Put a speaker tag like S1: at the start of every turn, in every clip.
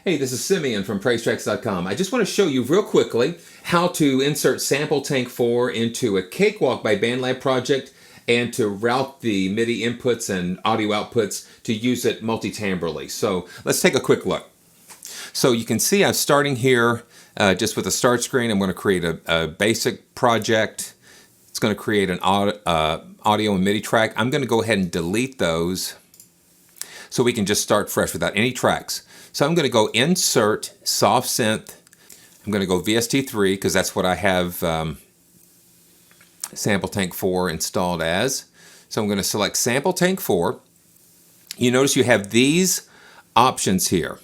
S1: Hey, this is Simeon from PraiseTracks.com. I just want to show you real quickly how to insert SampleTank 4 into a Cakewalk by BandLab project and to route the MIDI inputs and audio outputs to use it multitimbrally. So let's take a quick look. So you can see I'm starting here just with a start screen. I'm going to create a basic project. It's going to create an audio and MIDI track. I'm going to go ahead and delete those so we can just start fresh without any tracks. So I'm going to go Insert, Soft Synth. I'm going to go VST3 because that's what I have SampleTank 4 installed as. So I'm going to select SampleTank 4. You notice you have these options here.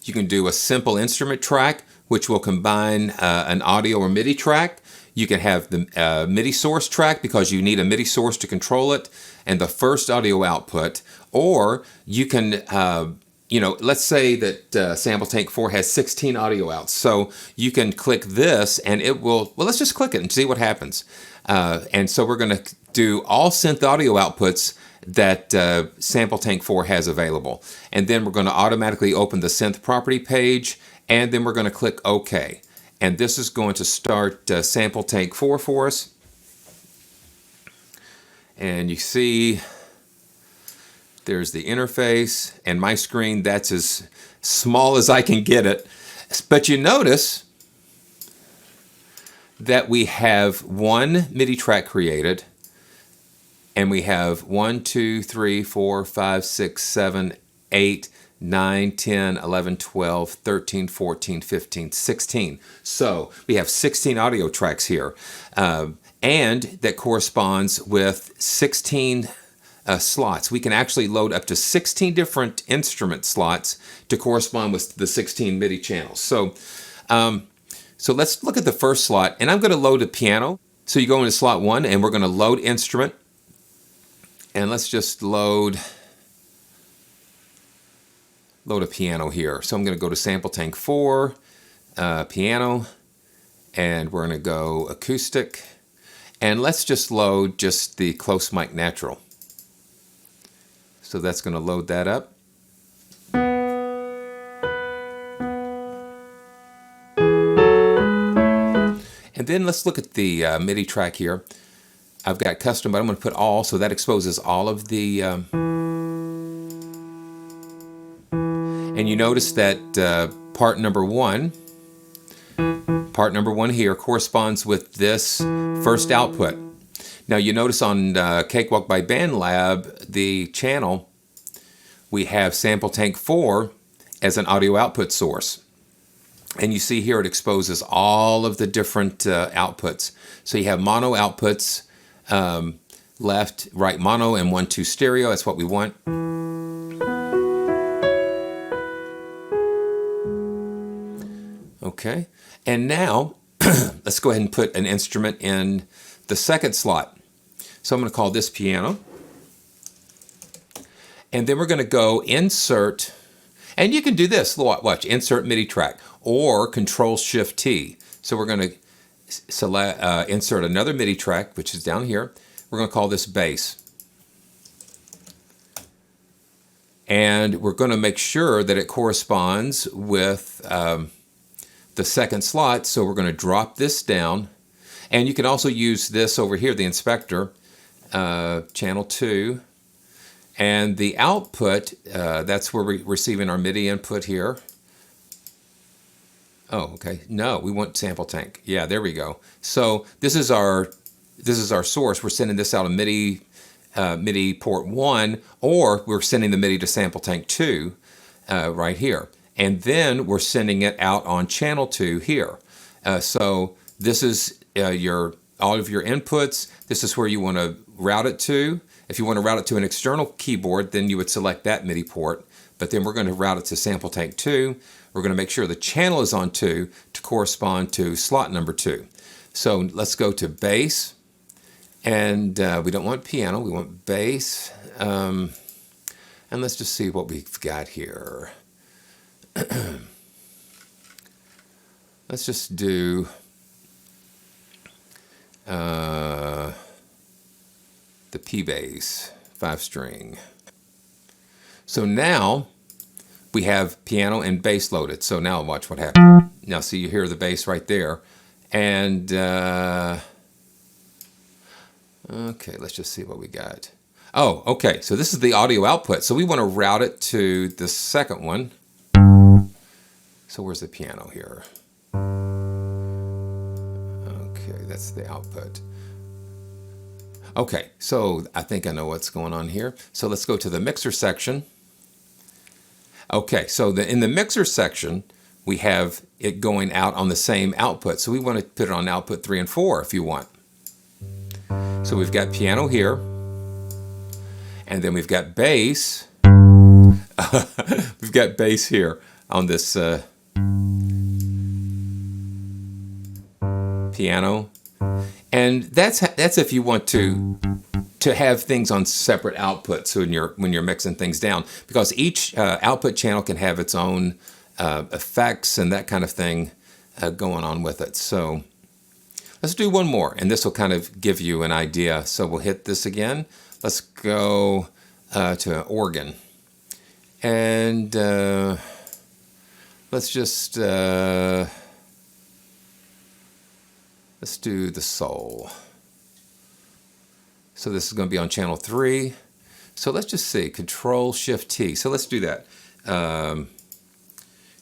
S1: You can do a simple instrument track, which will combine an audio or MIDI track. You can have the MIDI source track because you need a MIDI source to control it and the first audio output. Or you can, let's say that SampleTank 4 has 16 audio outs. So you can click this and it will, well, let's just click it and see what happens. And so we're going to do all synth audio outputs that SampleTank 4 has available. And then we're going to automatically open the synth property page, and then we're going to click OK. And this is going to start SampleTank 4 for us. And you see there's the interface, and my screen, that's as small as I can get it. But you notice that we have one MIDI track created, and we have 1, 2, 3, 4, 5, 6, 7, 8, 9, 10, 11, 12, 13, 14, 15, 16. So we have 16 audio tracks here. And that corresponds with 16 slots. We can actually load up to 16 different instrument slots to correspond with the 16 MIDI channels. So let's look at the first slot, and I'm going to load a piano. So you go into slot 1, and we're going to load instrument. And let's just load a piano here. So I'm going to go to SampleTank 4, piano, and we're going to go acoustic. And let's just load just the close mic natural. So that's going to load that up. And then let's look at the MIDI track here. I've got custom, but I'm going to put all, so that exposes all of the... and you notice that part number one here corresponds with this first output. Now you notice on Cakewalk by BandLab, the channel, we have SampleTank 4 as an audio output source. And you see here it exposes all of the different outputs. So you have mono outputs, left, right mono, and 1, 2 stereo. That's what we want. Okay, and now let's go ahead and put an instrument in the second slot. So I'm going to call this piano. And then we're going to go insert, and you can do this, watch, insert MIDI track or Control-Shift-T. So we're going to select, insert another MIDI track, which is down here. We're going to call this bass. And we're going to make sure that it corresponds with the second slot. So we're going to drop this down. And you can also use this over here, the inspector, channel 2. And the output, that's where we're receiving our MIDI input here. Oh, okay. No, we want SampleTank. Yeah, there we go. So this is our source. We're sending this out of MIDI port 1, or we're sending the MIDI to SampleTank 2 right here. And then we're sending it out on channel 2 here. So this is all of your inputs. This is where you want to route it to. If you want to route it to an external keyboard, then you would select that MIDI port. But then we're going to route it to SampleTank 2. We're going to make sure the channel is on 2 to correspond to slot number 2. So let's go to bass. And we don't want piano, we want bass. And let's just see what we've got here. Let's just do the P bass, 5-string. So now we have piano and bass loaded. So now watch what happens. Now see, you hear the bass right there. And okay, let's just see what we got. Oh, okay, so this is the audio output. So we want to route it to the second one. So where's the piano here? Okay, that's the output. Okay, so I think I know what's going on here. So let's go to the mixer section. Okay, so in the mixer section, we have it going out on the same output. So we want to put it on output 3 and 4 if you want. So we've got piano here, and then we've got bass. We've got bass here on this piano. And that's if you want to have things on separate outputs when you're mixing things down, because each output channel can have its own effects and that kind of thing going on with it. So let's do one more, and this will kind of give you an idea. So we'll hit this again. Let's go to organ, and let's just let's do the soul. So this is going to be on channel 3. So let's just see, Control-Shift-T. So let's do that.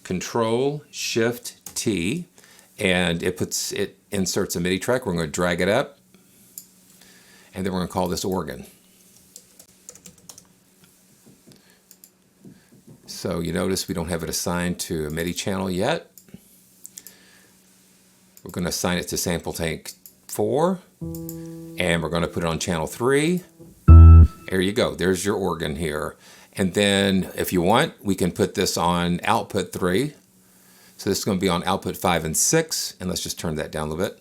S1: Control-Shift-T, and it inserts a MIDI track. We're going to drag it up, and then we're going to call this organ. So you notice we don't have it assigned to a MIDI channel yet. We're going to assign it to SampleTank 4, and we're going to put it on channel 3. There you go. There's your organ here. And then if you want, we can put this on output 3. So this is going to be on output 5 and 6. And let's just turn that down a little bit.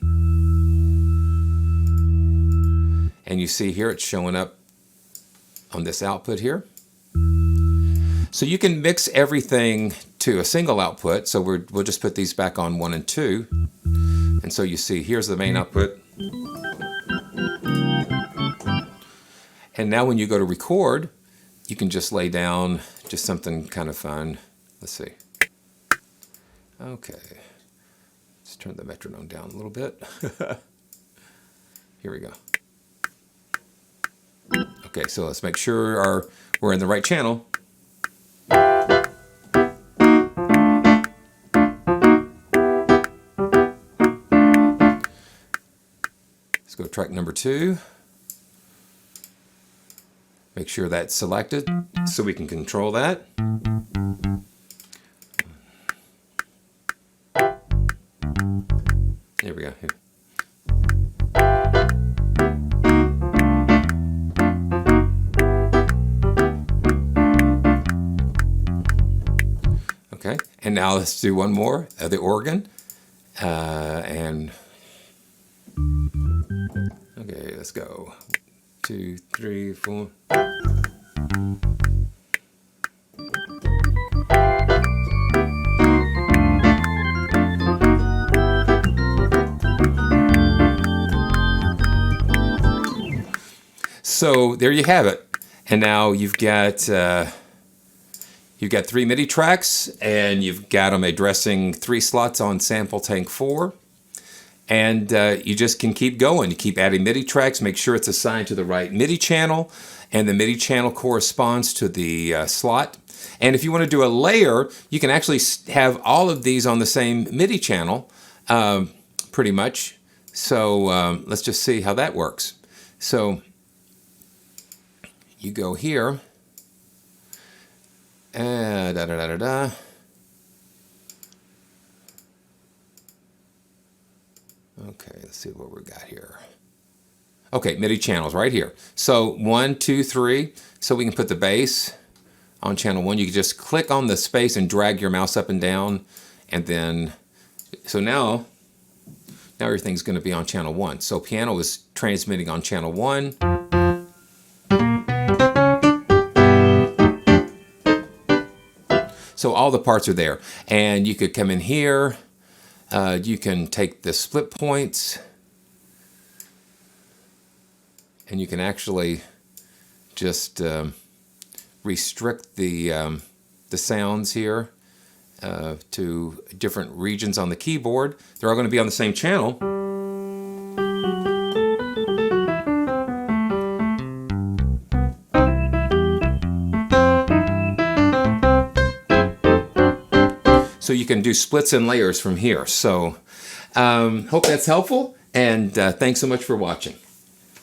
S1: And you see here it's showing up on this output here. So you can mix everything to a single output. So we'll just put these back on 1 and 2. And so you see, here's the main output. And now when you go to record, you can just lay down just something kind of fun. Let's see. Okay. Let's turn the metronome down a little bit. Here we go. Okay, so let's make sure we're in the right channel. Let's go to track number 2. Make sure that's selected so we can control that. There we go. Here. Okay, and now let's do one more, the organ. And okay, let's go. 2, 3, 4. So there you have it. And now you've got 3 MIDI tracks, and you've got them addressing 3 slots on SampleTank 4. And you just can keep going. You keep adding MIDI tracks, make sure it's assigned to the right MIDI channel, and the MIDI channel corresponds to the slot. And if you want to do a layer, you can actually have all of these on the same MIDI channel, pretty much. So let's just see how that works. So you go here, and Okay, let's see what we got here. Okay, MIDI channels right here. So 1, 2, 3. So we can put the bass on channel 1. You can just click on the space and drag your mouse up and down, and then so now everything's going to be on channel 1. So piano is transmitting on channel 1. So all the parts are there, and you could come in here. You can take the split points, and you can actually just restrict the the sounds here to different regions on the keyboard. They're all going to be on the same channel. So you can do splits and layers from here. So hope that's helpful, and thanks so much for watching.